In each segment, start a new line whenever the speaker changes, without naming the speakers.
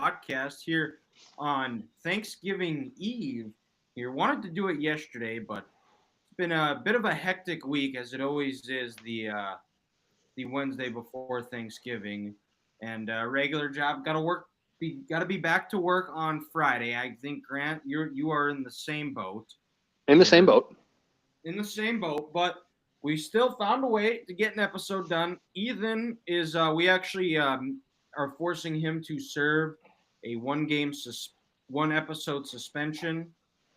podcast here on Thanksgiving Eve. Here, wanted to do it yesterday, but it's been a bit of a hectic week, as it always is the Wednesday before Thanksgiving, and regular job. Got to work. Got to be back to work on Friday. I think Grant, you are in the same boat.
In the same
You're
boat.
in the same boat, but we still found a way to get an episode done. Ethan is we actually are forcing him to serve a one episode suspension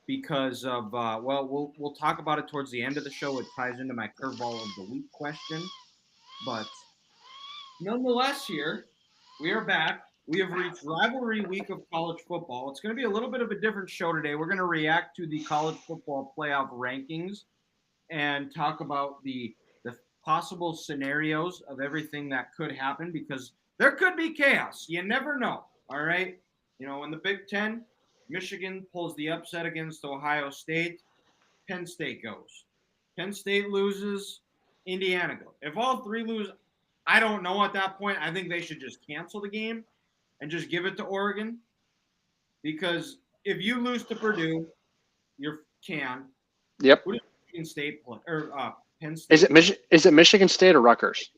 because of we'll talk about it towards the end of the show. It ties into my curveball of the week question, but nonetheless, here we are back. We have reached rivalry week of college football. It's going to be a little bit of a different show today. We're going to react to the college football playoff rankings and talk about the possible scenarios of everything that could happen because there could be chaos. You never know. All right. In the Big Ten, Michigan pulls the upset against Ohio State. Penn State goes. Penn State loses. Indiana goes. If all three lose, I don't know at that point. I think they should just cancel the game and just give it to Oregon because if you lose to Purdue, you can.
Yep.
Who does Michigan State play or Penn State?
Is it Michigan State or Rutgers?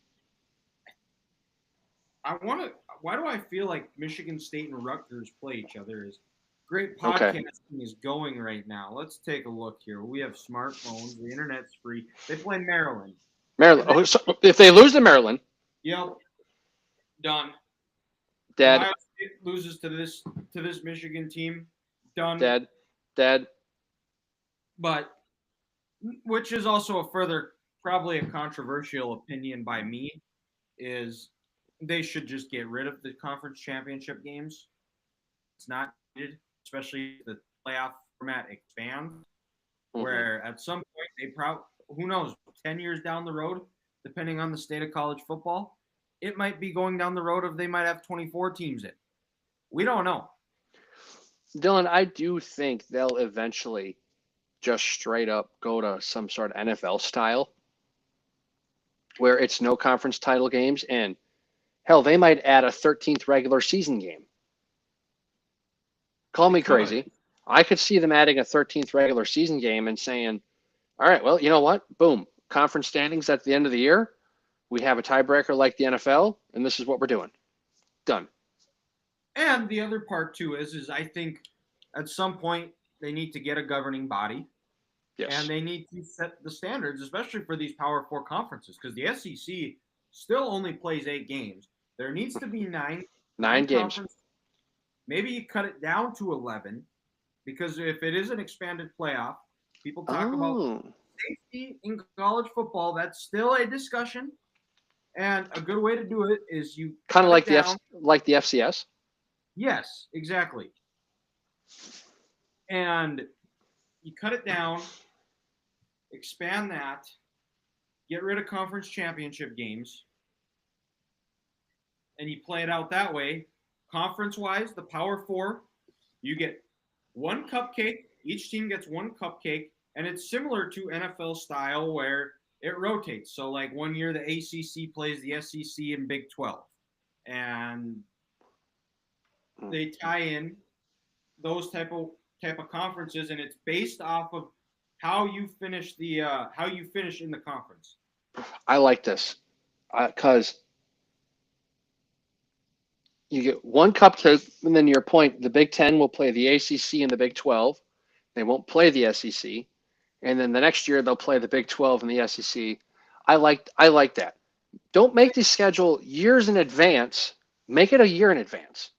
Why do I feel like Michigan State and Rutgers play each other? Is great podcasting is going right now. Let's take a look here. We have smartphones. The internet's free. They play Maryland.
Maryland. So if they lose to Maryland,
Yep. Done.
dead.
Ohio State loses to this Michigan team. Done.
Dead.
But which is also probably a controversial opinion by me, is they should just get rid of the conference championship games. It's not needed, especially if the playoff format expands, where at some point who knows, 10 years down the road, depending on the state of college football, it might be going down the road of they might have 24 teams in. We don't know.
Dylan, I do think they'll eventually just straight up go to some sort of NFL style where it's no conference title games, and hell, they might add a 13th regular season game. Call me crazy. I could see them adding a 13th regular season game and saying, all right, well, you know what? Boom. Conference standings at the end of the year. We have a tiebreaker like the NFL, and this is what we're doing. Done.
And the other part, too, is I think at some point they need to get a governing body.
Yes.
And they need to set the standards, especially for these Power 4 conferences, because the SEC still only plays 8 games. There needs to be 9
games.
Maybe you cut it down to 11, because if it is an expanded playoff, people talk about safety in college football. That's still a discussion. And a good way to do it is you
kind of like the FCS.
Yes, exactly. And you cut it down, expand that, get rid of conference championship games, and you play it out that way. Conference-wise, the Power 4, you get one cupcake. Each team gets one cupcake, and it's similar to NFL style where it rotates. So, like one year, the ACC plays the SEC in Big 12, and they tie in those type of conferences, and it's based off of how you finish in the conference.
I like this because you get one cupcake, and then your point, the Big Ten will play the ACC and the Big 12. They won't play the SEC, and then the next year they'll play the Big 12 and the SEC. I like that. Don't make the schedule years in advance. Make it a year in advance.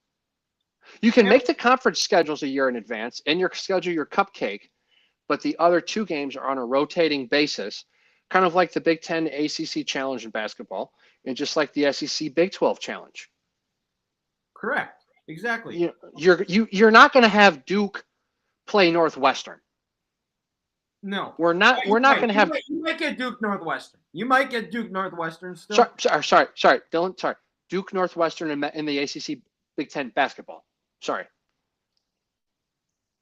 You can make the conference schedules a year in advance and schedule your cupcake, but the other 2 games are on a rotating basis, kind of like the Big Ten ACC Challenge in basketball, and just like the SEC Big 12 Challenge.
Correct. Exactly.
You're not going to have Duke play Northwestern.
No,
we're not going to have.
You might get Duke Northwestern. You might get Duke Northwestern still.
Sorry, Dylan. Sorry, Duke Northwestern in the ACC Big Ten basketball. Sorry.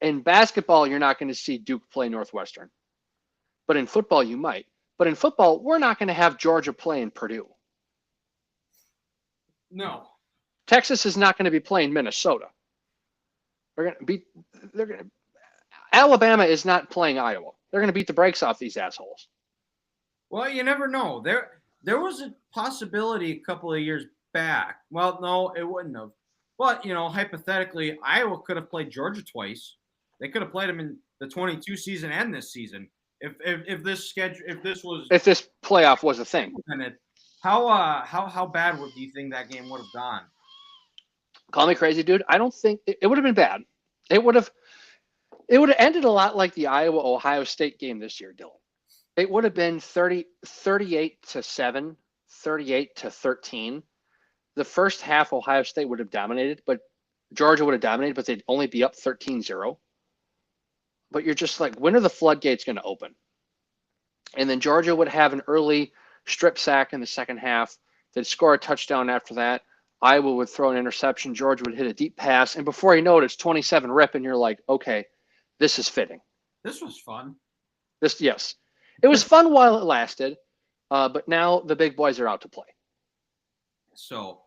In basketball, you're not going to see Duke play Northwestern, but in football, you might. But in football, we're not going to have Georgia playing Purdue.
No.
Texas is not going to be playing Minnesota. They're going to beat. They're going to. Alabama is not playing Iowa. They're going to beat the brakes off these assholes.
Well, you never know. There was a possibility a couple of years back. Well, no, it wouldn't have. But hypothetically, Iowa could have played Georgia twice. They could have played them in the 22 season and this season. If this
playoff was a thing.
How bad do you think that game would have gone?
Call me crazy, dude. I don't think it would have been bad. It would have ended a lot like the Iowa-Ohio State game this year, Dylan. It would have been 38-7, 38-13. The first half, Ohio State would have dominated, but Georgia would have dominated, but they'd only be up 13-0. But you're just like, when are the floodgates going to open? And then Georgia would have an early strip sack in the second half. They'd score a touchdown after that. Iowa would throw an interception. Georgia would hit a deep pass. And before you know it, it's 27-rip, and you're like, okay, this is fitting.
This was fun.
Yes. It was fun while it lasted, but now the big boys are out to play.
So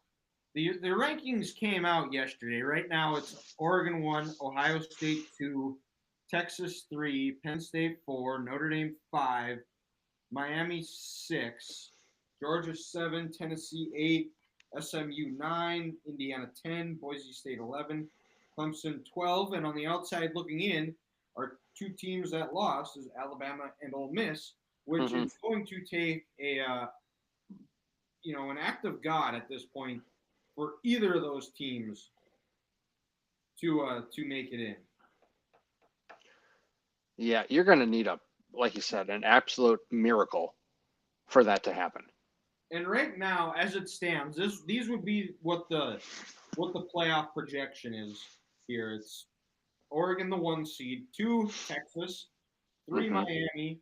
the rankings came out yesterday. Right now it's Oregon 1, Ohio State 2, Texas 3, Penn State 4, Notre Dame 5, Miami 6, Georgia 7, Tennessee 8, SMU 9, Indiana 10, Boise State 11, Clemson 12, and on the outside looking in are two teams that lost is Alabama and Ole Miss, which is going to take an act of God at this point for either of those teams to make it in.
Yeah, you're going to need like you said, an absolute miracle for that to happen.
And right now, as it stands, these would be what the playoff projection is here. It's Oregon, the 1 seed, 2 Texas, 3 Miami,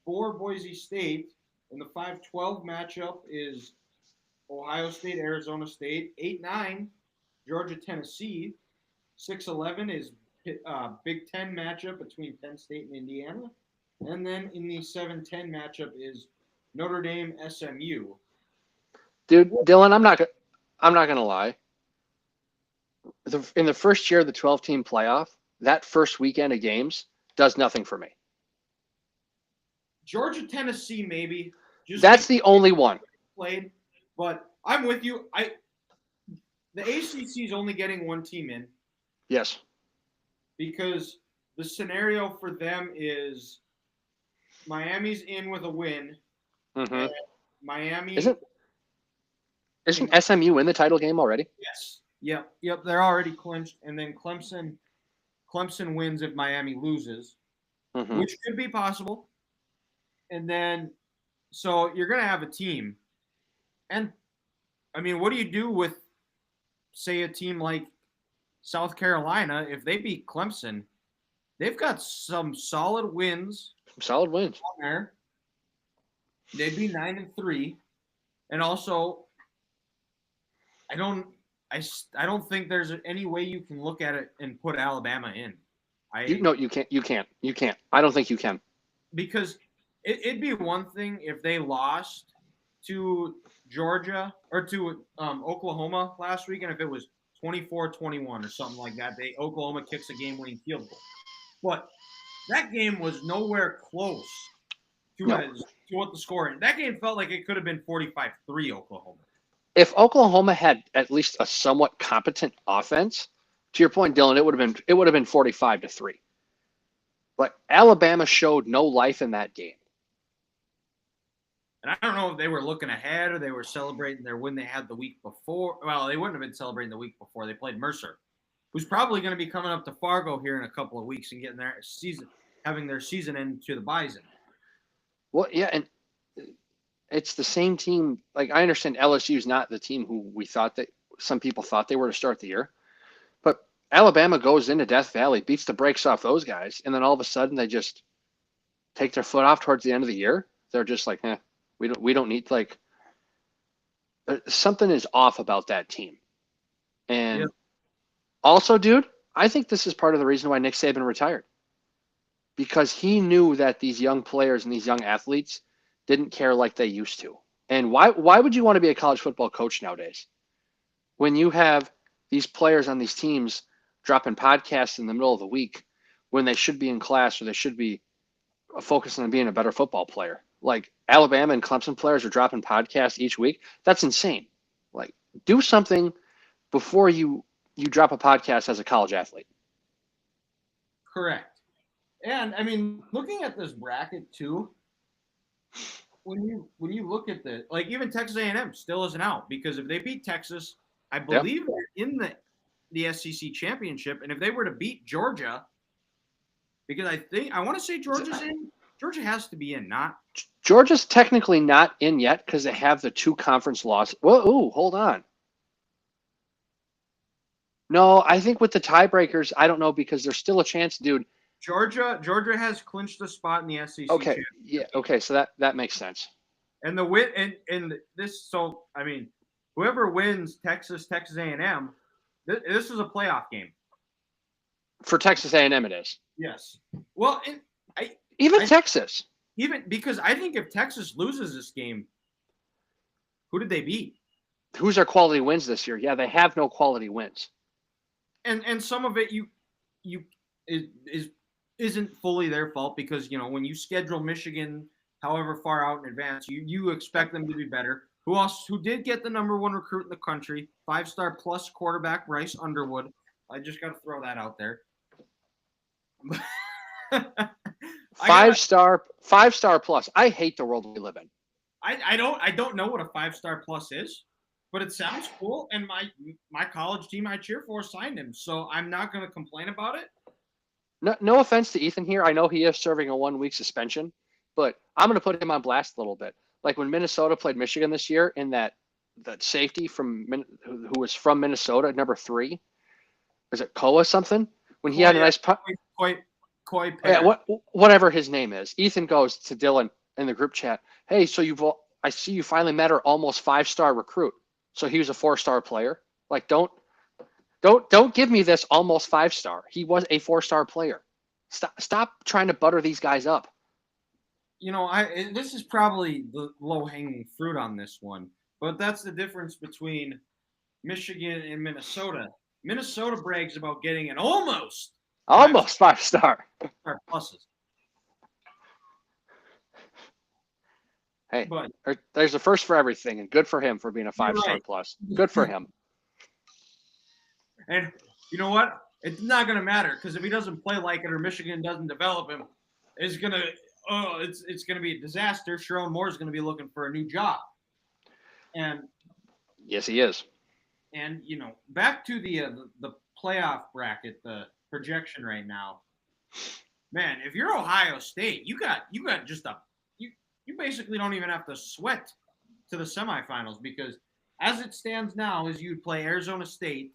4 Boise State, and the 5-12 matchup is Ohio State, Arizona State, 8-9 Georgia, Tennessee, 6-11 is Big Ten matchup between Penn State and Indiana, and then in the 7-10 matchup is Notre Dame, SMU.
Dude, Dylan, I'm not gonna lie. In the first year of the 12-team playoff, that first weekend of games does nothing for me.
Georgia, Tennessee, maybe.
That's the only one.
Played, but I'm with you. The ACC is only getting one team in.
Yes.
Because the scenario for them is Miami's in with a win.
Mm-hmm.
Miami
isn't SMU in the title game already?
Yes. Yep. They're already clinched, and then Clemson wins if Miami loses, which could be possible. And then, so you're gonna have a team, and I mean, what do you do with, say, a team like South Carolina? If they beat Clemson, they've got some solid wins.
On
there. They'd be 9-3, and also, I don't think there's any way you can look at it and put Alabama in.
You can't. I don't think you can.
Because it'd be one thing if they lost to Georgia or to Oklahoma last week, and if it was 24-21 or something like that, Oklahoma kicks a game-winning field goal. But that game was nowhere close to what the score. That game felt like it could have been 45-3 Oklahoma.
If Oklahoma had at least a somewhat competent offense, to your point, Dylan, it would have been 45-3. But Alabama showed no life in that game.
And I don't know if they were looking ahead or they were celebrating their win they had the week before. Well, they wouldn't have been celebrating the week before. They played Mercer, who's probably going to be coming up to Fargo here in a couple of weeks and having their season into the Bison.
Well, yeah, and it's the same team. Like, I understand LSU is not the team who some people thought they were to start the year, but Alabama goes into Death Valley, beats the brakes off those guys, and then all of a sudden they just take their foot off towards the end of the year. They're just like, we don't need, like, something is off about that team. And also, dude, I think this is part of the reason why Nick Saban retired, because he knew that these young players and these young athletes didn't care like they used to. And why would you want to be a college football coach nowadays when you have these players on these teams dropping podcasts in the middle of the week when they should be in class or they should be focusing on being a better football player. Like Alabama and Clemson players are dropping podcasts each week. That's insane. Like, do something before you drop a podcast as a college athlete.
Correct. And I mean, looking at this bracket too, when you look at the like even Texas A&M still isn't out because if they beat Texas, I believe they're in the SEC championship, and if they were to beat Georgia, because I want to say Georgia's in. Georgia has to be in, not
Georgia's technically not in yet because they have the 2 conference losses. Well, ooh, hold on. No, I think with the tiebreakers, I don't know because there's still a chance, dude.
Georgia has clinched the spot in the SEC.
Okay, yeah, okay, so that makes sense.
And the win and this, so I mean, whoever wins Texas A&M, this is a playoff game
For Texas A&M, it is.
Yes. Well,
Texas.
Even because I think if Texas loses this game, who did they beat?
Who's their quality wins this year? Yeah, they have no quality wins.
And some of it isn't fully their fault because when you schedule Michigan however far out in advance, you expect them to be better. Who did get the number 1 recruit in the country, 5-star plus quarterback Bryce Underwood. I just got to throw that out there.
5-star plus. I hate the world we live in.
I don't know what a 5-star plus is, but it sounds cool. And my college team I cheer for signed him, so I'm not going to complain about it.
No offense to Ethan here. I know he is serving a 1-week suspension, but I'm going to put him on blast a little bit. Like when Minnesota played Michigan this year, in that safety who was from Minnesota, number 3, is it Koa something? When he had a nice punt. Whatever his name is. Ethan goes to Dylan in the group chat. Hey, so I see you finally met our almost 5-star recruit. So he was a 4-star player. Like don't give me this almost 5-star. He was a 4-star player. Stop trying to butter these guys up.
This is probably the low-hanging fruit on this one, but that's the difference between Michigan and Minnesota. Minnesota brags about getting an almost
5-star
pluses.
Hey, but there's a first for everything, and good for him for being a 5-star plus. Good for him.
And you know what? It's not going to matter because if he doesn't play like it or Michigan doesn't develop him, it's going to be a disaster. Sherrone Moore is going to be looking for a new job. And
yes, he is.
And back to the playoff bracket, the projection right now. Man, if you're Ohio State, you got just you basically don't even have to sweat to the semifinals because as it stands now is you'd play Arizona State.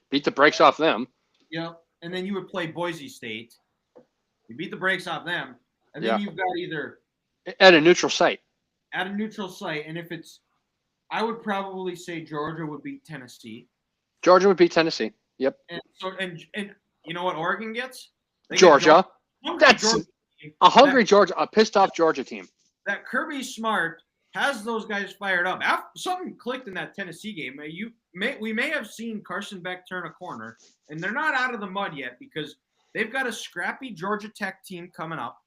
Beat the brakes off them.
Yep. And then you would play Boise State. You beat the brakes off them. And then you've got either
at a neutral site.
And if it's I would probably say Georgia would beat Tennessee.
Georgia would beat Tennessee. Yep.
And you know what Oregon gets?
Georgia. That's a hungry Georgia, a pissed off Georgia team.
That Kirby Smart has those guys fired up. Something clicked in that Tennessee game. We may have seen Carson Beck turn a corner, and they're not out of the mud yet because they've got a scrappy Georgia Tech team coming up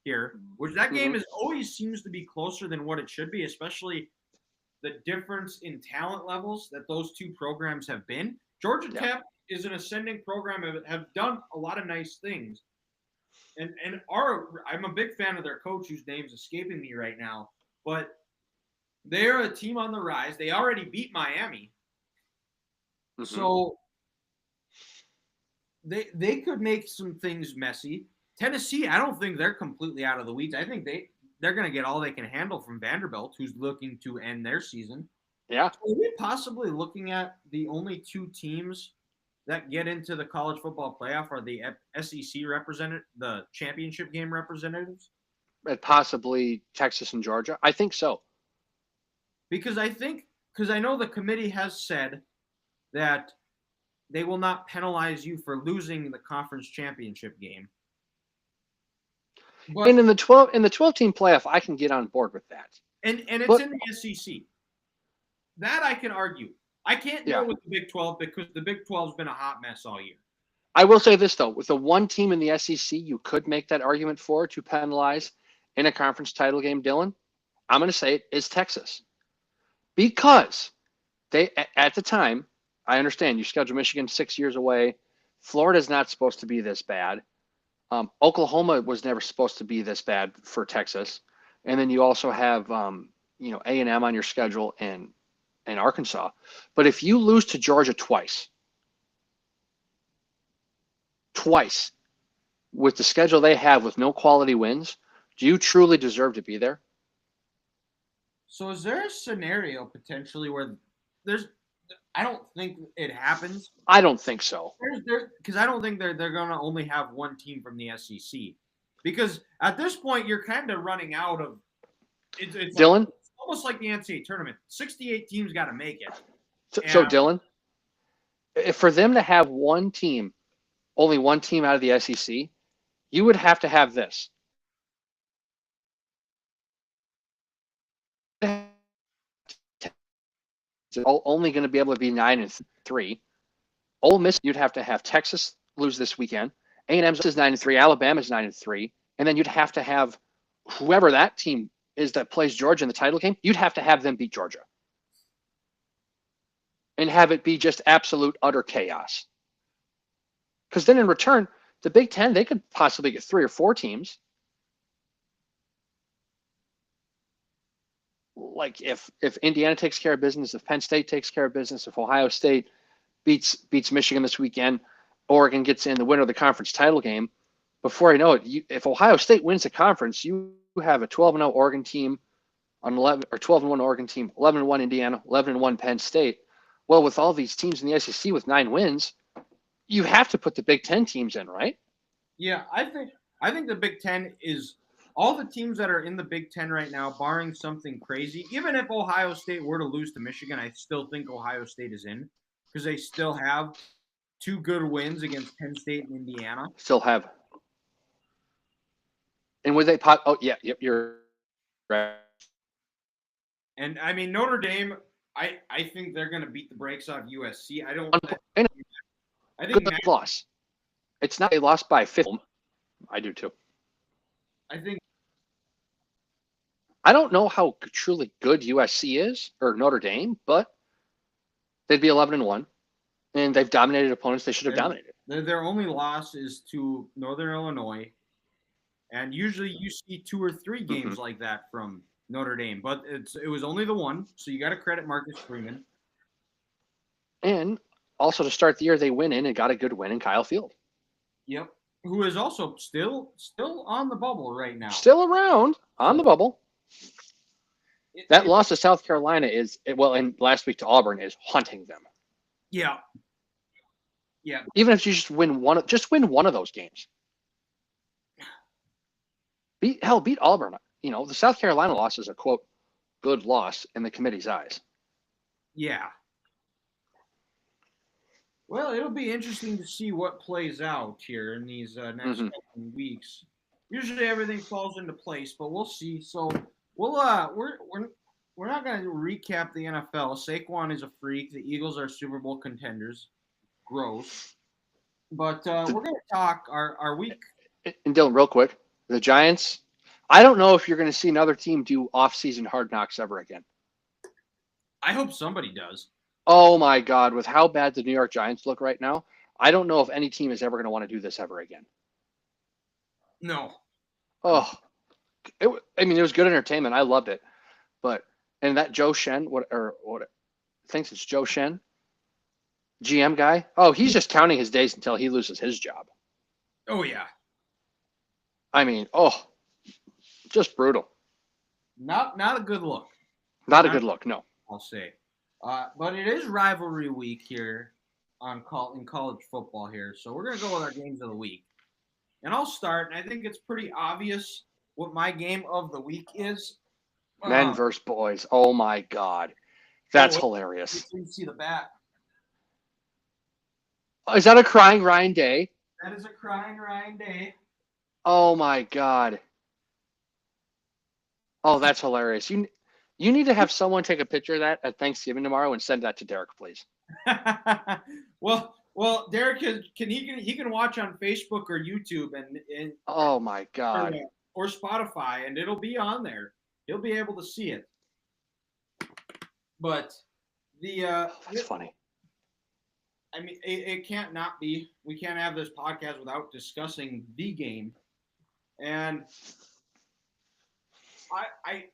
here, which that game always seems to be closer than what it should be, especially the difference in talent levels that those two programs have been. Georgia Tech is an ascending program and have done a lot of nice things. And I'm a big fan of their coach whose name's escaping me right now, but they're a team on the rise. They already beat Miami. So they could make some things messy. Tennessee, I don't think they're completely out of the weeds. I think they're going to get all they can handle from Vanderbilt, who's looking to end their season.
Yeah.
So are we possibly looking at the only 2 teams that get into the college football playoff are the SEC the championship game representatives?
And possibly Texas and Georgia. I think so.
Because I know the committee has said that they will not penalize you for losing the conference championship game.
But, and in the 12-team playoff, I can get on board with that.
And it's in the SEC. That I can argue. I can't deal with the Big 12 because the Big 12's been a hot mess all year.
I will say this, though. With the one team in the SEC you could make that argument for to penalize in a conference title game, Dylan, I'm going to say it is Texas. Because they, at the time, I understand you schedule Michigan 6 years away. Florida's not supposed to be this bad. Oklahoma was never supposed to be this bad for Texas. And then you also have, A&M on your schedule and Arkansas. But if you lose to Georgia twice, with the schedule they have with no quality wins, do you truly deserve to be there?
So is there a scenario potentially where there's I don't think it happens.
I don't think so.
Because I don't think they're going to only have one team from the SEC. Because at this point, you're kind of running out of. It's
Dylan?
It's almost like the NCAA tournament. 68 teams got to make it.
So Dylan, if for them to have only one team out of the SEC, you would have to have this. It's only going to be able to be 9-3. Ole Miss, you'd have to have Texas lose this weekend. A&M is 9-3. Alabama is 9-3, and then you'd have to have whoever that team is that plays Georgia in the title game. You'd have to have them beat Georgia, and have it be just absolute utter chaos. Because then in return, the Big Ten, they could possibly get 3 or 4 teams. Like if Indiana takes care of business, if Penn State takes care of business, if Ohio State beats Michigan this weekend, Oregon gets in the winner of the conference title game, before I know it, if Ohio State wins the conference, you have a 12-0 Oregon team, on 11 or 12-1 Oregon team, 11-1 Indiana, 11-1 Penn State. Well, with all these teams in the SEC with 9 wins, you have to put the Big Ten teams in, right?
Yeah, I think the Big Ten is all the teams that are in the Big Ten right now, barring something crazy. Even if Ohio State were to lose to Michigan, I still think Ohio State is in because they still have 2 good wins against Penn State and Indiana.
Still have. And would they pot? Oh, yeah, yep, you're right.
And I mean Notre Dame, I think they're going to beat the brakes off USC. I think
Good loss. It's not a loss by 50. I do too. I don't know how truly good USC is or Notre Dame, but they'd be 11-1, and they've dominated opponents they should have dominated.
Their only loss is to Northern Illinois, and usually you see 2 or 3 games like that from Notre Dame, but it was only the one, so you got to credit Marcus Freeman.
And also to start the year, they went in and got a good win in Kyle Field.
Yep, who is also still on the bubble right now.
Still around on the bubble. That loss to South Carolina and last week to Auburn is haunting them.
Yeah.
Even if you just win one of those games. Beat Auburn. The South Carolina loss is a quote good loss in the committee's eyes.
Yeah. Well, it'll be interesting to see what plays out here in these next couple weeks. Usually everything falls into place, but we'll see. So we're not going to recap the NFL. Saquon is a freak. The Eagles are Super Bowl contenders. Gross. But we're going to talk our week.
And Dylan, real quick, the Giants. I don't know if you're going to see another team do off-season hard knocks ever again.
I hope somebody does.
Oh, my God. With how bad the New York Giants look right now, I don't know if any team is ever going to want to do this ever again.
No.
Oh, it was good entertainment. I loved it. And that Joe Shen, thinks it's Joe Shen, GM guy. Oh, he's just counting his days until he loses his job.
Oh, yeah.
I mean, just brutal.
Not a good look.
Not a good look, no.
I'll say. But it is rivalry week here in college football here. So we're going to go with our games of the week. And I'll start, and I think it's pretty obvious what my game of the week is.
Men versus boys. Oh, my God. That's hilarious.
You can see the bat.
Is that a crying Ryan Day?
That is a crying Ryan Day.
Oh, my God. Oh, that's hilarious. You need to have someone take a picture of that at Thanksgiving tomorrow and send that to Derek, please.
Well, Well, Derek he can watch on Facebook or YouTube and
Oh my God.
or Spotify, and it'll be on there. He'll be able to see it. But the
That's funny.
I mean, it can't not be. We can't have this podcast without discussing the game. And I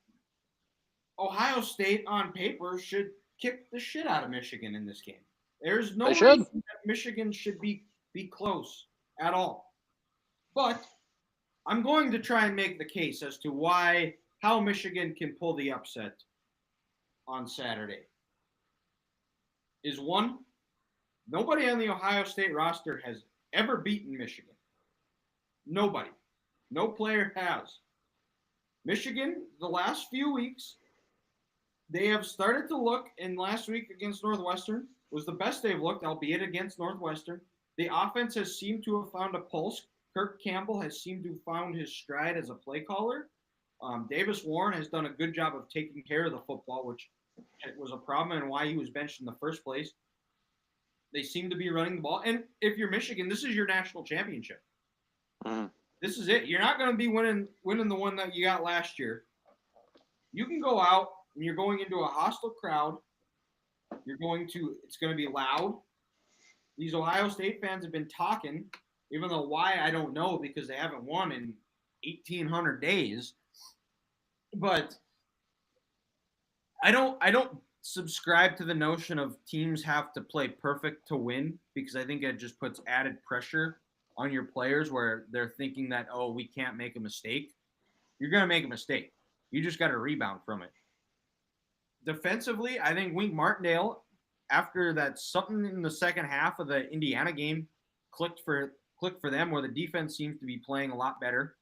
Ohio State on paper should kick the shit out of Michigan in this game. There's no reason that Michigan should be close at all. But I'm going to try and make the case as to how Michigan can pull the upset on Saturday. Is one, nobody on the Ohio State roster has ever beaten Michigan. Nobody. No player has. Michigan, the last few weeks, they have started to look, and last week against Northwestern was the best they've looked, albeit against Northwestern. The offense has seemed to have found a pulse. Kirk Campbell has seemed to have found his stride as a play caller. Davis Warren has done a good job of taking care of the football, which was a problem and why he was benched in the first place. They seem to be running the ball. And if you're Michigan, this is your national championship.
Mm-hmm.
This is it. You're not going to be winning the one that you got last year. You can go out and you're going into a hostile crowd. It's going to be loud. These Ohio State fans have been talking, even though why, I don't know, because they haven't won in 1,800 days. But I don't subscribe to the notion of teams have to play perfect to win, because I think it just puts added pressure on your players where they're thinking that, oh, we can't make a mistake. You're going to make a mistake. You just got to rebound from it. Defensively, I think Wink Martindale, after that something in the second half of the Indiana game clicked for them, where the defense seems to be playing a lot better.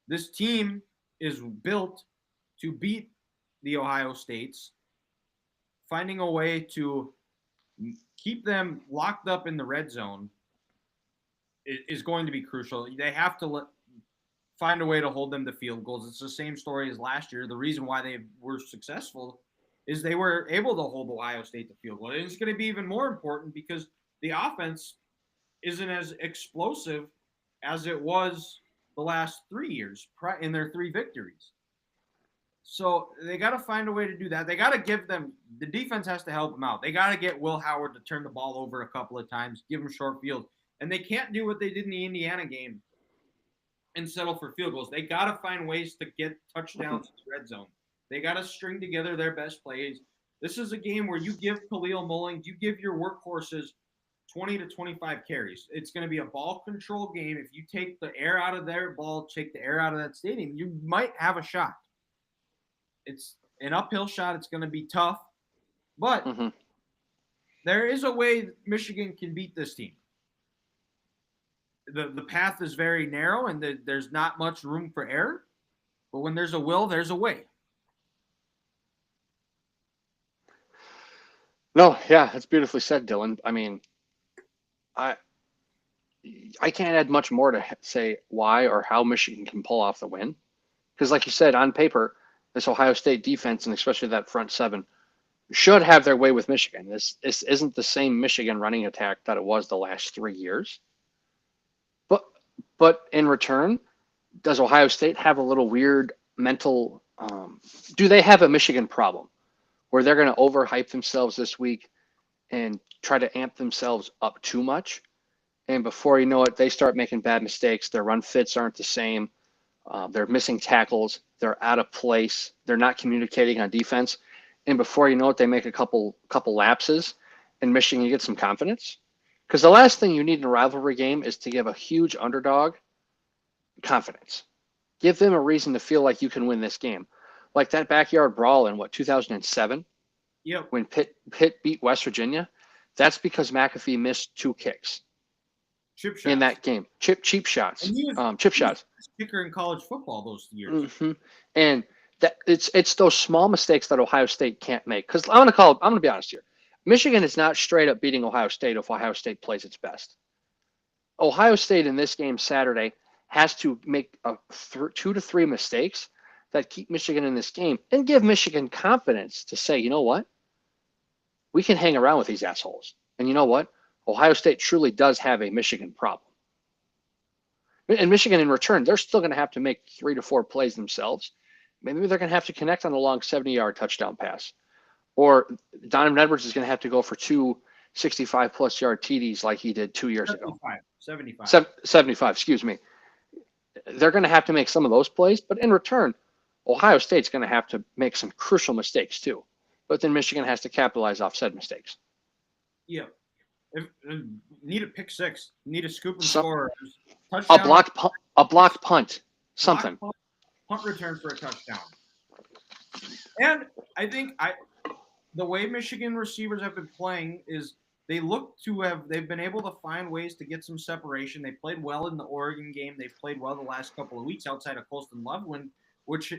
This team is built to beat the Ohio States, finding a way to keep them locked up in the red zone is going to be crucial. They have to find a way to hold them to field goals. It's the same story as last year. The reason why they were successful is they were able to hold Ohio State to field goal. And it's going to be even more important because the offense isn't as explosive as it was the last 3 years in their 3 victories. So they got to find a way to do that. They got to give them – the defense has to help them out. They got to get Will Howard to turn the ball over a couple of times, give him short field. And they can't do what they did in the Indiana game and settle for field goals. They got to find ways to get touchdowns in the red zone. They got to string together their best plays. This is a game where you give Khalil Mullings, you give your workhorses 20 to 25 carries. It's going to be a ball control game. If you take the air out of their ball, take the air out of that stadium, you might have a shot. It's an uphill shot. It's going to be tough. But there is a way Michigan can beat this team. The path is very narrow, and there's not much room for error. But when there's a will, there's a way.
No, yeah, that's beautifully said, Dylan. I mean, I can't add much more to say why or how Michigan can pull off the win. Because like you said, on paper, this Ohio State defense, and especially that front seven, should have their way with Michigan. This isn't the same Michigan running attack that it was the last 3 years. But in return, does Ohio State have a little weird mental do they have a Michigan problem where they're going to overhype themselves this week and try to amp themselves up too much? And before you know it, they start making bad mistakes. Their run fits aren't the same. They're missing tackles. They're out of place. They're not communicating on defense. And before you know it, they make a couple lapses, and Michigan gets some confidence. Because the last thing you need in a rivalry game is to give a huge underdog confidence. Give them a reason to feel like you can win this game. Like that backyard brawl in, 2007?
Yep.
When Pitt beat West Virginia? That's because McAfee missed 2 kicks.
Chip shots.
In that game. Cheap shots. Chip shots.
Kicker in college football those years.
And that it's those small mistakes that Ohio State can't make. Because I'm gonna be honest here. Michigan is not straight up beating Ohio State if Ohio State plays its best. Ohio State in this game Saturday has to make 2 to 3 mistakes that keep Michigan in this game and give Michigan confidence to say, you know what? We can hang around with these assholes. And you know what? Ohio State truly does have a Michigan problem. And Michigan, in return, they're still going to have to make 3 to 4 plays themselves. Maybe they're going to have to connect on a long 70-yard touchdown pass. Or Donovan Edwards is going to have to go for 2 65-plus yard TDs like he did 2 years ago. 75, excuse me. They're going to have to make some of those plays, but in return, Ohio State's going to have to make some crucial mistakes too. But then Michigan has to capitalize off said mistakes.
Yeah. Need a pick six. Need a scoop and score.
A blocked punt. Something.
Punt return for a touchdown. And I think the way Michigan receivers have been playing is they've been able to find ways to get some separation. They played well in the Oregon game. They've played well the last couple of weeks outside of Colston Loveland, which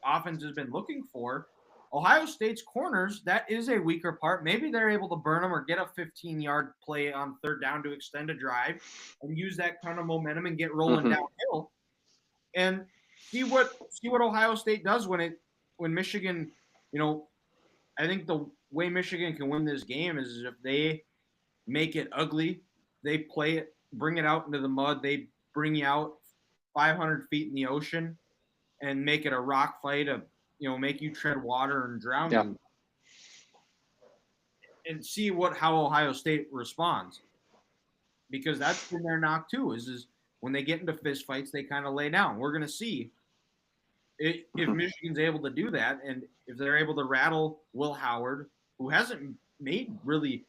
offense has been looking for. Ohio State's corners, that is a weaker part. Maybe they're able to burn them or get a 15-yard play on third down to extend a drive and use that kind of momentum and get rolling downhill. And see what Ohio State does when Michigan, I think the way Michigan can win this game is if they make it ugly, they play it, bring it out into the mud, they bring you out 500 feet in the ocean and make it a rock fight of make you tread water and drown you, and see how Ohio State responds, because that's been their knock too. Is when they get into fist fights, they kind of lay down. We're gonna see if Michigan's able to do that, and if they're able to rattle Will Howard, who hasn't made really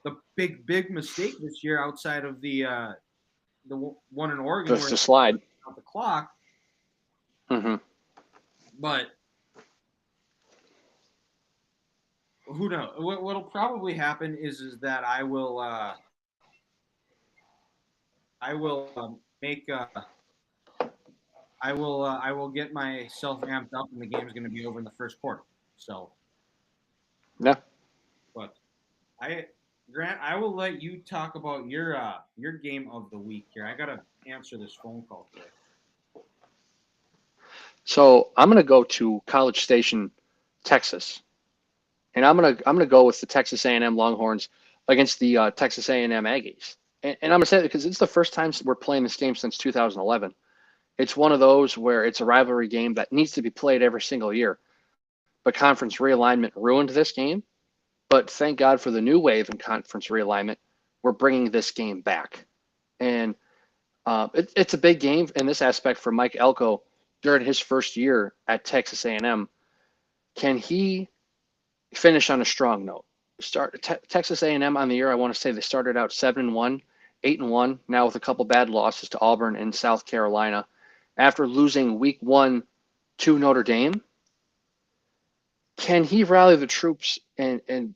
the big mistake this year outside of the one in Oregon,
just a slide
off the clock. But who knows? What'll probably happen is that I will get myself amped up, and the game's going to be over in the first quarter. So,
yeah.
But Grant, I will let you talk about your game of the week here. I got to answer this phone call today.
So I'm going to go to College Station, Texas. And I'm gonna go with the Texas A&M Longhorns against the Texas A&M Aggies. And I'm gonna say that because it's the first time we're playing this game since 2011. It's one of those where it's a rivalry game that needs to be played every single year. But conference realignment ruined this game. But thank God for the new wave in conference realignment. We're bringing this game back. And it's a big game in this aspect for Mike Elko during his first year at Texas A&M. Can he finish on a strong note? Texas A&M on the year, I want to say they started out 7-1, 8-1, now with a couple bad losses to Auburn and South Carolina. After losing week 1 to Notre Dame, can he rally the troops and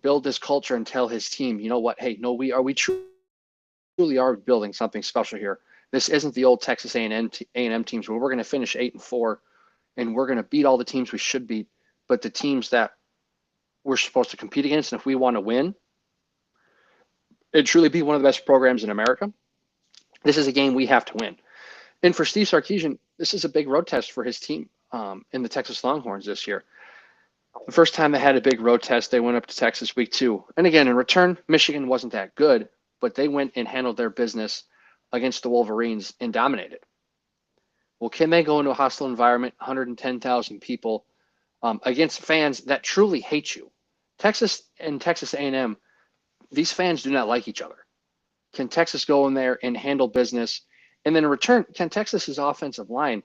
build this culture and tell his team, you know what? Hey, no, we truly are building something special here. This isn't the old Texas A&M teams where we're going to finish 8-4 and we're going to beat all the teams we should beat, but the teams that we're supposed to compete against. And if we want to win, it'd truly be one of the best programs in America. This is a game we have to win. And for Steve Sarkisian, this is a big road test for his team in the Texas Longhorns this year. The first time they had a big road test, they went up to Texas week 2. And again, in return, Michigan wasn't that good, but they went and handled their business against the Wolverines and dominated. Well, can they go into a hostile environment, 110,000 people, against fans that truly hate you? Texas and Texas A&M, these fans do not like each other. Can Texas go in there and handle business? And then in return, can Texas's offensive line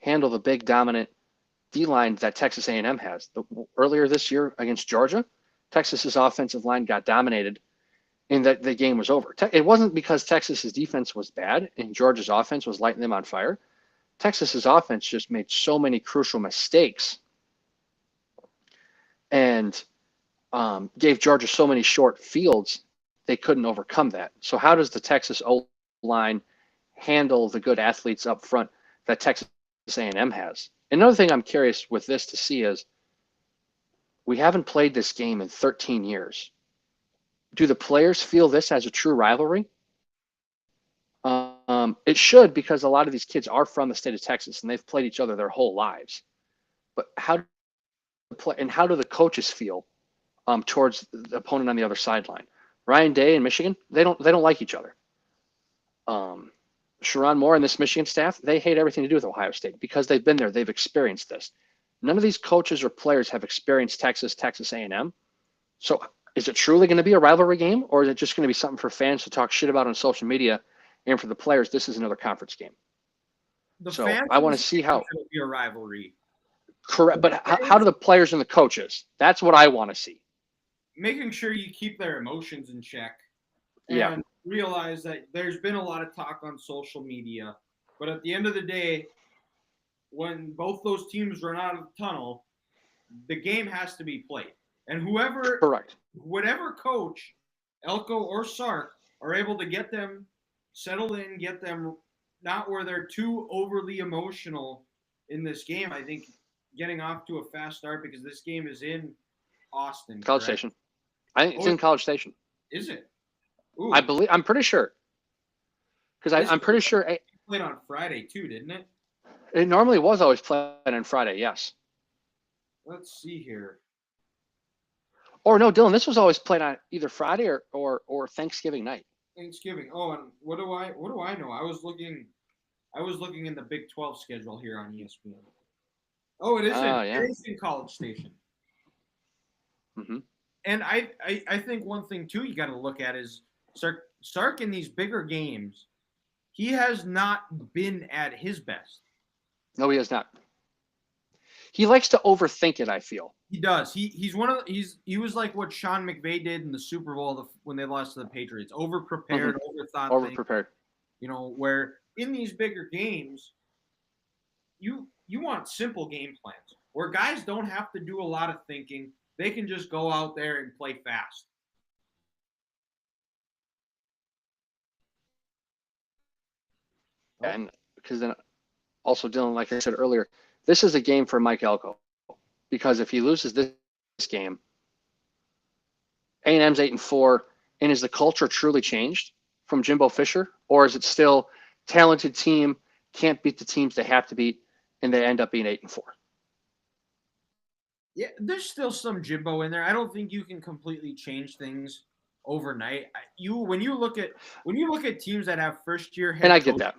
handle the big dominant D-line that Texas A&M has? Earlier this year against Georgia, Texas's offensive line got dominated and that the game was over. It wasn't because Texas's defense was bad and Georgia's offense was lighting them on fire. Texas's offense just made so many crucial mistakes and gave Georgia so many short fields, they couldn't overcome that. So how does the Texas O-line handle the good athletes up front that Texas A&M has? Another thing I'm curious with this to see is we haven't played this game in 13 years. Do the players feel this as a true rivalry? It should, because a lot of these kids are from the state of Texas and they've played each other their whole lives. But how do the coaches feel towards the opponent on the other sideline. Ryan Day and Michigan, they don't like each other. Sherrone Moore and this Michigan staff, they hate everything to do with Ohio State because they've been there. They've experienced this. None of these coaches or players have experienced Texas A&M. So is it truly going to be a rivalry game, or is it just going to be something for fans to talk shit about on social media, and for the players, this is another conference game? So I want to see how
it'll be a rivalry.
Correct, but how do the players and the coaches? That's what I want to see.
Making sure you keep their emotions in check.
And
realize that there's been a lot of talk on social media, but at the end of the day, when both those teams run out of the tunnel, the game has to be played. And whatever coach, Elko or Sark, are able to get them settled in, get them not where they're too overly emotional in this game, I think getting off to a fast start, because this game is in Austin.
College Station. I think it's in College Station.
Is it?
Ooh. I'm pretty sure. Because I'm pretty sure
it played on Friday too, didn't it?
It normally was always played on Friday, yes.
Let's see here.
Or no, Dylan, this was always played on either Friday or Thanksgiving night.
Thanksgiving. Oh, and what do I know? I was looking in the Big 12 schedule here on ESPN. Oh, it is it is in College Station.
Mm-hmm.
And I think one thing too you got to look at is Sark in these bigger games, he has not been at his best.
No, he has not. He likes to overthink it, I feel.
He does. He was like what Sean McVay did in the Super Bowl when they lost to the Patriots. Overprepared, overthought.
Overprepared.
Where in these bigger games, you want simple game plans where guys don't have to do a lot of thinking. They can just go out there and play fast.
And because then also, Dylan, like I said earlier, this is a game for Mike Elko, because if he loses this game, A&M's 8-4, and is the culture truly changed from Jimbo Fisher, or is it still talented team, can't beat the teams they have to beat, and they end up being 8-4?
Yeah, there's still some Jimbo in there. I don't think you can completely change things overnight. When you look at teams that have first year head,
and I get that.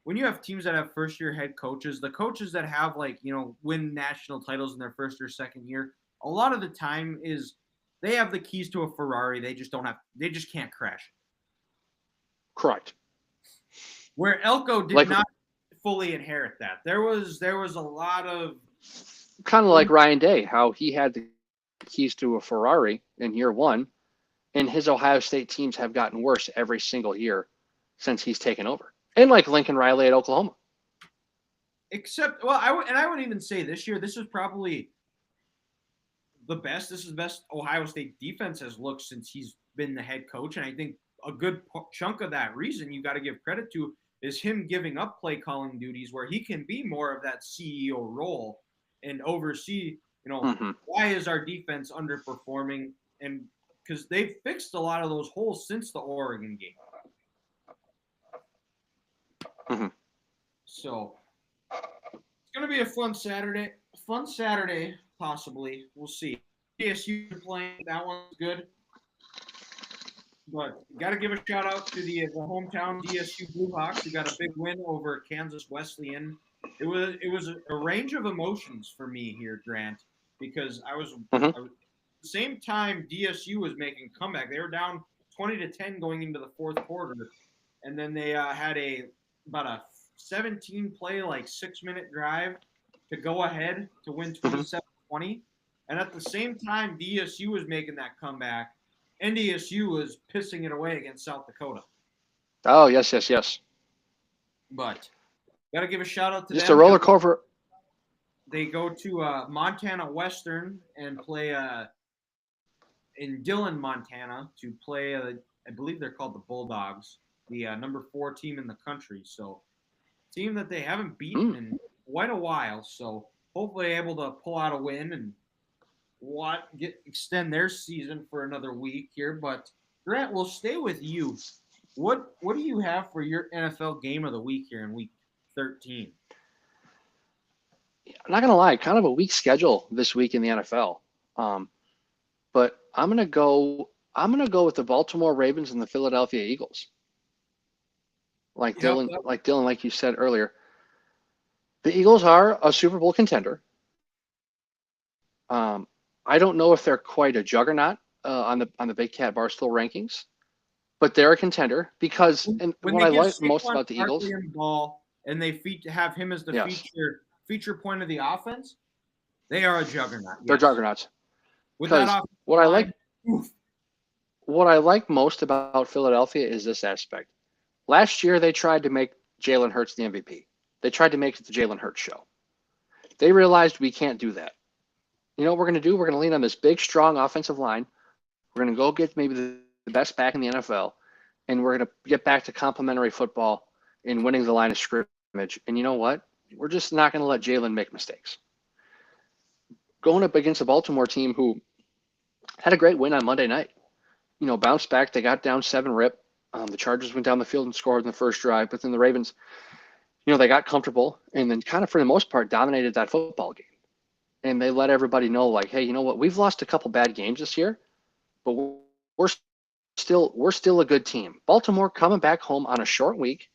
When you have teams that have first-year head coaches, the coaches that have win national titles in their first or second year, a lot of the time is they have the keys to a Ferrari. They just can't crash.
Correct.
Where Elko did not fully inherit that. There was a lot of
kind of like Ryan Day, how he had the keys to a Ferrari in year one, and his Ohio State teams have gotten worse every single year since he's taken over. And like Lincoln Riley at Oklahoma.
Except, I would even say this year, this is probably the best. This is the best Ohio State defense has looked since he's been the head coach. And I think a good chunk of that reason you got to give credit to is him giving up play calling duties where he can be more of that CEO role and oversee, why is our defense underperforming? And because they've fixed a lot of those holes since the Oregon game.
Mm-hmm.
So it's going to be a fun Saturday. Possibly. We'll see. DSU playing. That one's good. But got to give a shout out to the hometown DSU Blue Hawks. We got a big win over Kansas Wesleyan. It was a range of emotions for me here, Grant, because I was at the same time DSU was making a comeback. They were down 20-10 going into the fourth quarter, and then they had about a 17-play, 6-minute drive to go ahead to win 27-20. And at the same time, DSU was making that comeback, and DSU was pissing it away against South Dakota.
Oh, yes.
But got to give a shout-out to them.
Just a roller coaster.
They go to Montana Western and play in Dillon, Montana, to play, I believe they're called the Bulldogs, the number 4 team in the country. So team that they haven't beaten in quite a while. So hopefully able to pull out a win and extend their season for another week here. But Grant, we'll stay with you. What do you have for your NFL game of the week here in week 13?
I'm not going to lie, kind of a weak schedule this week in the NFL. but I'm gonna go with the Baltimore Ravens and the Philadelphia Eagles.
Yep.
Like you said earlier, the Eagles are a Super Bowl contender. I don't know if they're quite a juggernaut on the Big Cat Barstool rankings, but they're a contender because, and
When
what
they
I
give
like most
Saquon
about the
Barkley
Eagles,
the ball and they have him as the
yes,
feature point of the offense, they are a juggernaut.
they're
Yes.
juggernauts.
With that
Because
offensive line, oof.
what I like most about Philadelphia is this aspect. Last year they tried to make Jalen Hurts the MVP. They tried to make it the Jalen Hurts show. They realized we can't do that. You know what we're going to do? We're going to lean on this big, strong offensive line. We're going to go get maybe the best back in the NFL, and we're going to get back to complimentary football and winning the line of scrimmage. And you know what? We're just not going to let Jalen make mistakes. Going up against a Baltimore team who had a great win on Monday night, bounced back. They got down 7-rip. The Chargers went down the field and scored in the first drive, but then the Ravens, they got comfortable and then kind of for the most part dominated that football game. And they let everybody know, like, hey, you know what? We've lost a couple bad games this year, but we're still a good team. Baltimore coming back home on a short week,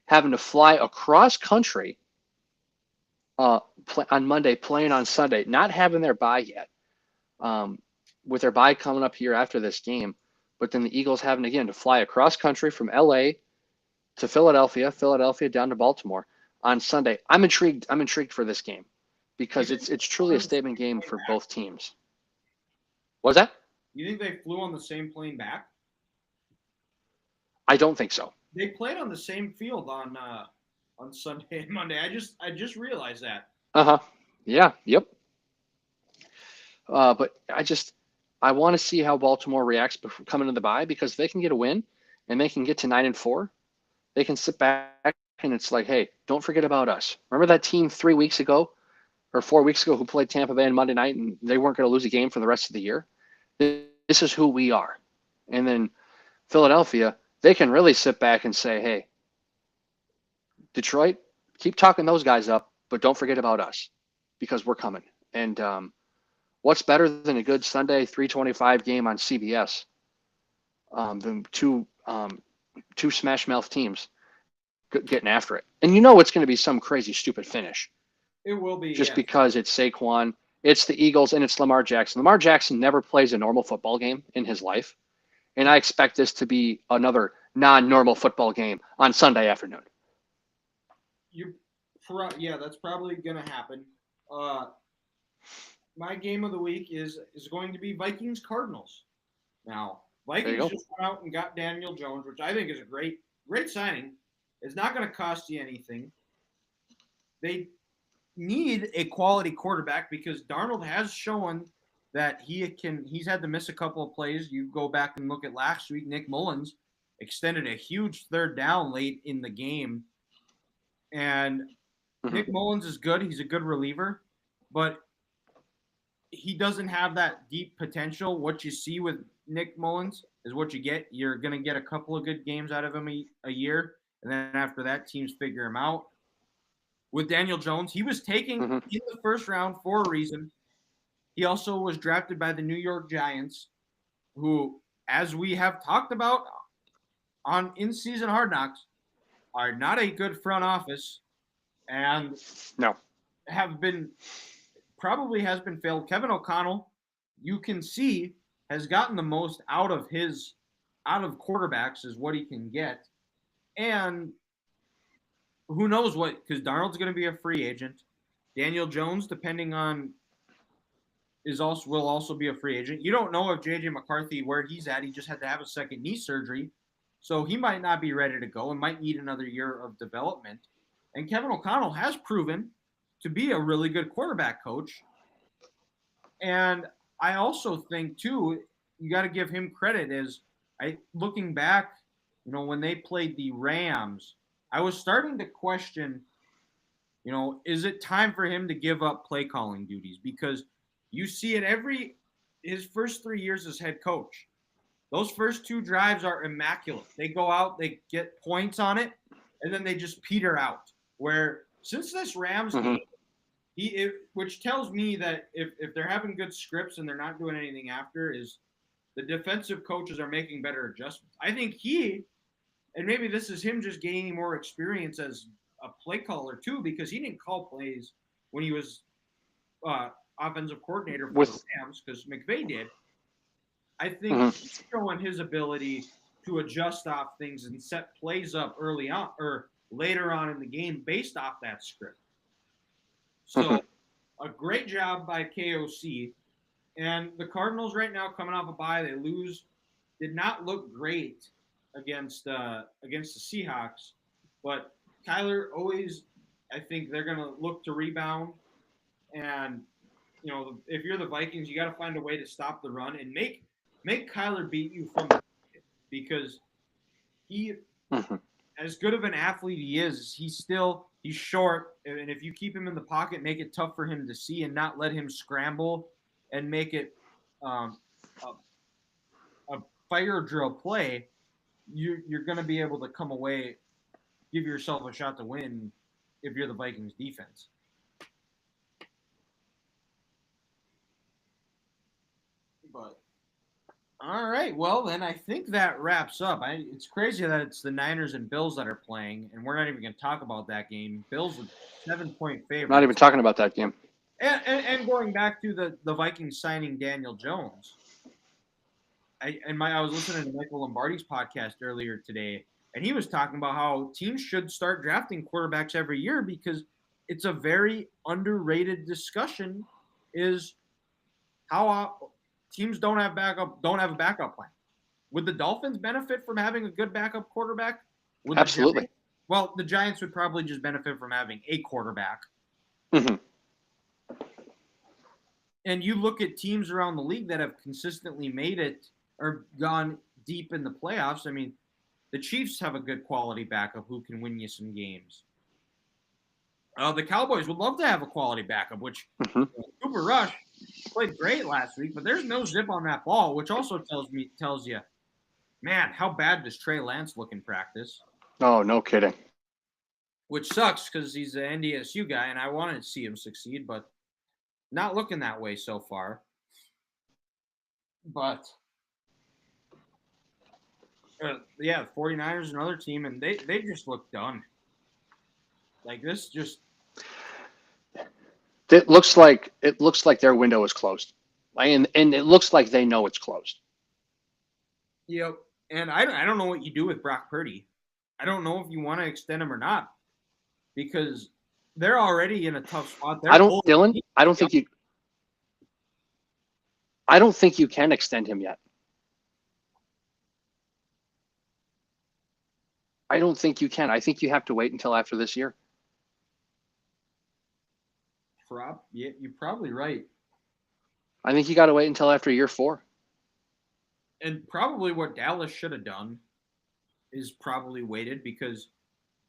having to fly across country on Monday, playing on Sunday, not having their bye yet. With their bye coming up here after this game, but then the Eagles having again to fly across country from LA to Philadelphia, Philadelphia down to Baltimore on Sunday. I'm intrigued. I'm intrigued for this game because it's truly a statement game for both teams. What's that?
You think they flew on the same plane back?
I don't think so.
They played on the same field on Sunday and Monday. I just realized that.
Uh-huh. Yeah. Yep. But I want to see how Baltimore reacts before coming to the bye because they can get a win and they can get to 9-4. They can sit back and it's like, hey, don't forget about us. Remember that team 3 weeks ago or 4 weeks ago who played Tampa Bay on Monday night and they weren't going to lose a game for the rest of the year? This is who we are. And then Philadelphia, they can really sit back and say, hey, Detroit, keep talking those guys up, but don't forget about us because we're coming. And what's better than a good Sunday 3:25 game on CBS than two smash mouth teams getting after it? And it's going to be some crazy stupid finish.
It will be
just because it's Saquon, it's the Eagles, and it's Lamar Jackson. Lamar Jackson never plays a normal football game in his life, and I expect this to be another non-normal football game on Sunday afternoon.
Yeah, that's probably going to happen. My game of the week is going to be Vikings Cardinals. Now, Vikings just went out and got Daniel Jones, which I think is a great signing. It's not going to cost you anything. They need a quality quarterback because Darnold has shown that he's had to miss a couple of plays. You go back and look at last week, Nick Mullins extended a huge third down late in the game. And Nick Mullins is good. He's a good reliever, but he doesn't have that deep potential. What you see with Nick Mullins is what you get. You're going to get a couple of good games out of him a year, and then after that, teams figure him out. With Daniel Jones, he was taken in the first round for a reason. He also was drafted by the New York Giants, who, as we have talked about on in-season Hard Knocks, are not a good front office and probably has been failed. Kevin O'Connell, you can see, has gotten the most out of quarterbacks is what he can get. And who knows what, because Darnold's going to be a free agent. Daniel Jones, depending on, will also be a free agent. You don't know if J.J. McCarthy, where he's at, he just had to have a second knee surgery. So he might not be ready to go and might need another year of development. And Kevin O'Connell has proven to be a really good quarterback coach. And I also think, too, you got to give him credit as looking back, when they played the Rams, I was starting to question, is it time for him to give up play calling duties? Because you see it his first 3 years as head coach. Those first 2 drives are immaculate. They go out, they get points on it, and then they just peter out. Where since this Rams game, Which tells me that if they're having good scripts and they're not doing anything after, is the defensive coaches are making better adjustments. I think and maybe this is him just gaining more experience as a play caller too, because he didn't call plays when he was offensive coordinator for the Rams, because McVay did. I think he's showing his ability to adjust off things and set plays up early on or later on in the game based off that script. So a great job by KOC. And the Cardinals right now coming off a bye, they did not look great against the Seahawks, but Kyler always, I think they're going to look to rebound. And, if you're the Vikings, you got to find a way to stop the run and make Kyler beat you from the pocket, because he, as good of an athlete he is, he's short. And if you keep him in the pocket, make it tough for him to see and not let him scramble and make it a fire drill play, you're going to be able to come away, give yourself a shot to win if you're the Vikings defense. But all right, well then I think that wraps up. It's crazy that it's the Niners and Bills that are playing, and we're not even going to talk about that game. Bills with 7-point favorites.
Not even talking about that game.
And going back to the Vikings signing Daniel Jones. I was listening to Michael Lombardi's podcast earlier today, and he was talking about how teams should start drafting quarterbacks every year, because it's a very underrated discussion, is how teams don't have a backup plan. Would the Dolphins benefit from having a good backup quarterback?
Absolutely.
The Giants would probably just benefit from having a quarterback. And you look at teams around the league that have consistently made it or gone deep in the playoffs. I mean, the Chiefs have a good quality backup who can win you some games. The Cowboys would love to have a quality backup, which Cooper Rush played great last week, but there's no zip on that ball, which also tells you, man, how bad does Trey Lance look in practice?
Oh, no kidding.
Which sucks, because he's an NDSU guy, and I wanted to see him succeed, but not looking that way so far. But the 49ers, another team, and they just look done. Like this, just
it looks like their window is closed, and it looks like they know it's closed.
Yep, and I don't know what you do with Brock Purdy. I don't know if you want to extend him or not, because they're already in a tough spot. I don't think you can extend him yet.
I don't think you can. I think you have to wait until after this year.
Yeah, you're probably right.
I think you got to wait until after year 4.
And probably what Dallas should have done is probably waited, because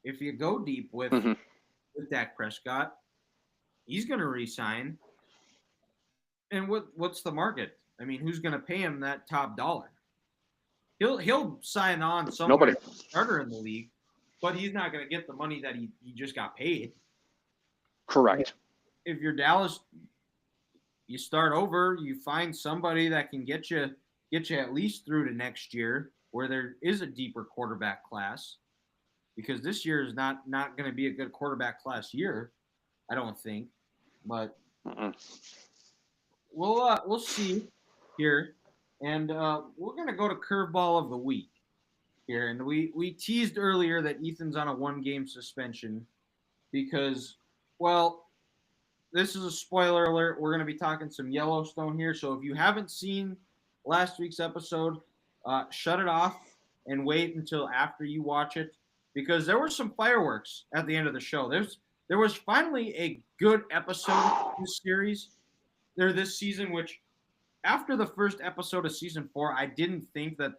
if you go deep with Dak Prescott, he's going to re-sign. And what's the market? I mean, who's going to pay him that top dollar? He'll sign on somewhere starter in the league, but he's not going to get the money that he just got paid.
Correct.
If you're Dallas, you start over. You find somebody that can get you at least through to next year, where there is a deeper quarterback class, because this year is not going to be a good quarterback class year, I don't think. But we'll see here, and we're going to go to curveball of the week here. And we teased earlier that Ethan's on a 1-game suspension because, well, this is a spoiler alert. We're going to be talking some Yellowstone here. So if you haven't seen last week's episode, shut it off and wait until after you watch it, because there were some fireworks at the end of the show. There was finally a good episode of this series this season, which after the first episode of season 4, I didn't think that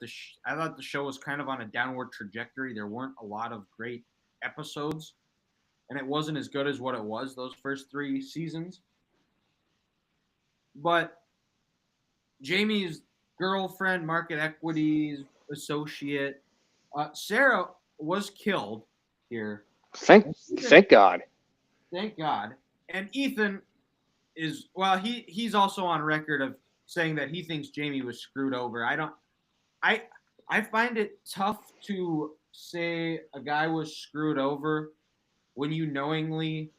I thought the show was kind of on a downward trajectory. There weren't a lot of great episodes, and it wasn't as good as what it was those first 3 seasons. But Jamie's girlfriend, market equities associate, Sarah, was killed here.
Thank God.
Thank God. And Ethan he's also on record of saying that he thinks Jamie was screwed over. I find it tough to say a guy was screwed over when you knowingly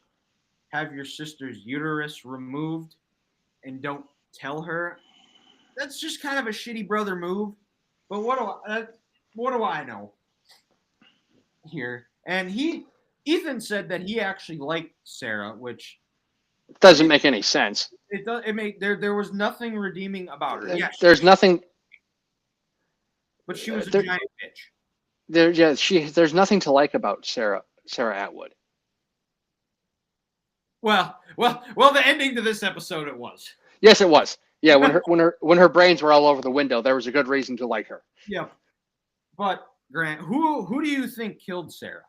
have your sister's uterus removed and don't tell her. That's just kind of a shitty brother move. But what do I know here? And Ethan said that he actually liked Sarah, which
Doesn't make any sense.
it does. It made there was nothing redeeming about her. Yeah,
There's nothing.
but she was a giant bitch.
There's nothing to like about Sarah Atwood.
Well. The ending to this episode it was.
Yes, it was. Yeah, when her brains were all over the window, there was a good reason to like her.
Yeah, but Grant, who do you think killed Sarah?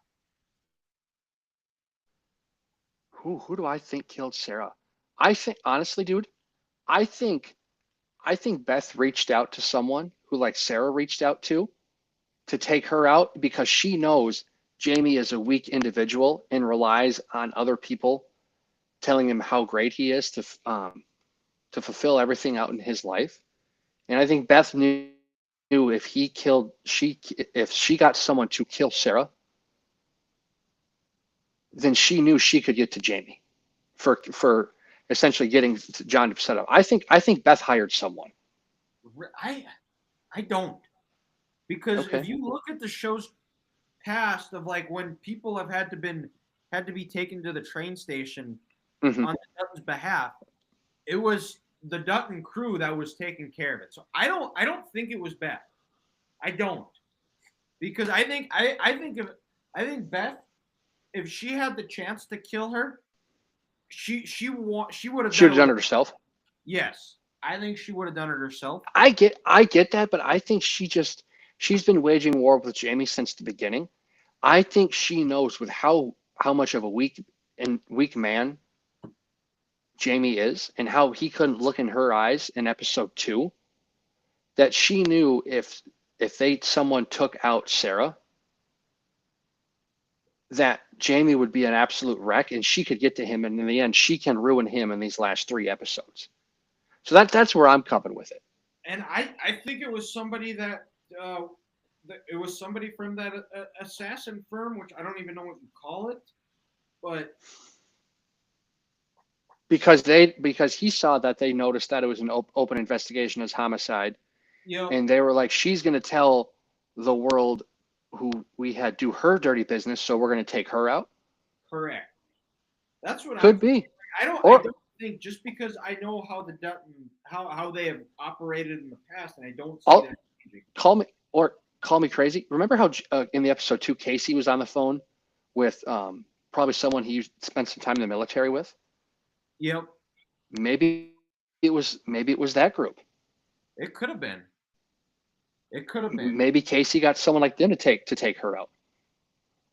Who do I think killed Sarah? I think honestly, dude, I think Beth reached out to someone who like Sarah reached out to take her out because she knows Jamie is a weak individual and relies on other people telling him how great he is to fulfill everything out in his life. And I think Beth knew if she got someone to kill Sarah, then she knew she could get to Jamie for essentially getting John to set up. I think Beth hired someone.
I don't. Because
Okay.
if you look at the show's past of like when people have had to be taken to the train station on the Dutton's behalf, it was the Dutton crew that was taking care of it. So I don't think it was Beth. I don't. Because I think Beth, if she had the chance to kill her, she would have
done it herself.
Yes. I think she would have done it herself.
I get that, but I think she's been waging war with Jamie since the beginning. I think she knows with how much of a weak man Jamie is and how he couldn't look in her eyes in episode 2, that she knew if someone took out Sarah, that Jamie would be an absolute wreck and she could get to him, and in the end she can ruin him in these last 3 episodes. So that's where I'm coming with it.
And I think it was somebody that it was somebody from that assassin firm, which I don't even know what you call it, but
because he saw that they noticed that it was an open investigation as homicide, and they were like, she's going to tell the world who we had do her dirty business, so we're going to take her out.
Correct. That's what
could be.
I don't think just because I know how the Dutton how they have operated in the past, and I don't see that changing.
Call me crazy. Remember how in the episode 2, Casey was on the phone with probably someone he spent some time in the military with?
Yep.
Maybe it was that group.
It could have been.
Maybe Casey got someone like them to take her out.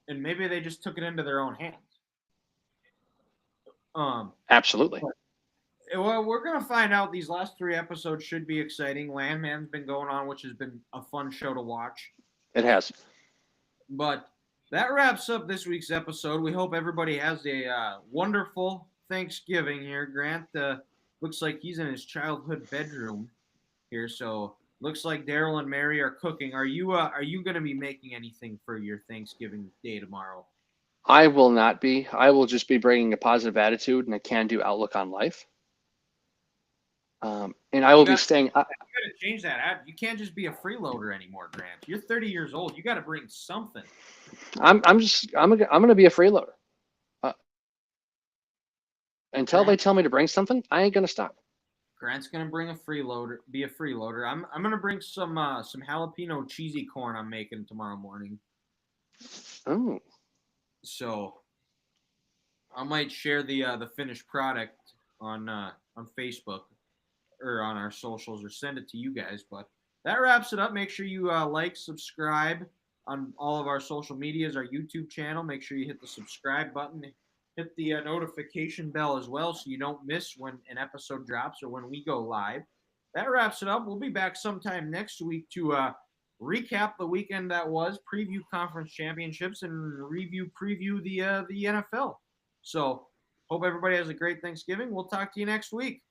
And maybe they just took it into their own hands.
Absolutely.
Well, we're going to find out. These last 3 episodes should be exciting. Landman's been going on, which has been a fun show to watch.
It has.
But that wraps up this week's episode. We hope everybody has a wonderful Thanksgiving here. Grant looks like he's in his childhood bedroom here, so looks like Daryl and Mary are cooking. Are you going to be making anything for your Thanksgiving day tomorrow?
I will not be. I will just be bringing a positive attitude and a can-do outlook on life. And I will be staying. You got
to change that. You can't just be a freeloader anymore, Grant. You're 30 years old. You got to bring something.
I'm going to be a freeloader. Until they tell me to bring something, I ain't going to stop.
Grant's going to bring be a freeloader. I'm going to bring some jalapeno cheesy corn I'm making tomorrow morning.
Oh.
So I might share the finished product on Facebook or on our socials or send it to you guys. But that wraps it up. Make sure you like, subscribe on all of our social medias, our YouTube channel. Make sure you hit the subscribe button. Hit the notification bell as well so you don't miss when an episode drops or when we go live. That wraps it up. We'll be back sometime next week to recap the weekend that was, preview conference championships, and preview the NFL. So Hope everybody has a great Thanksgiving. We'll talk to you next week.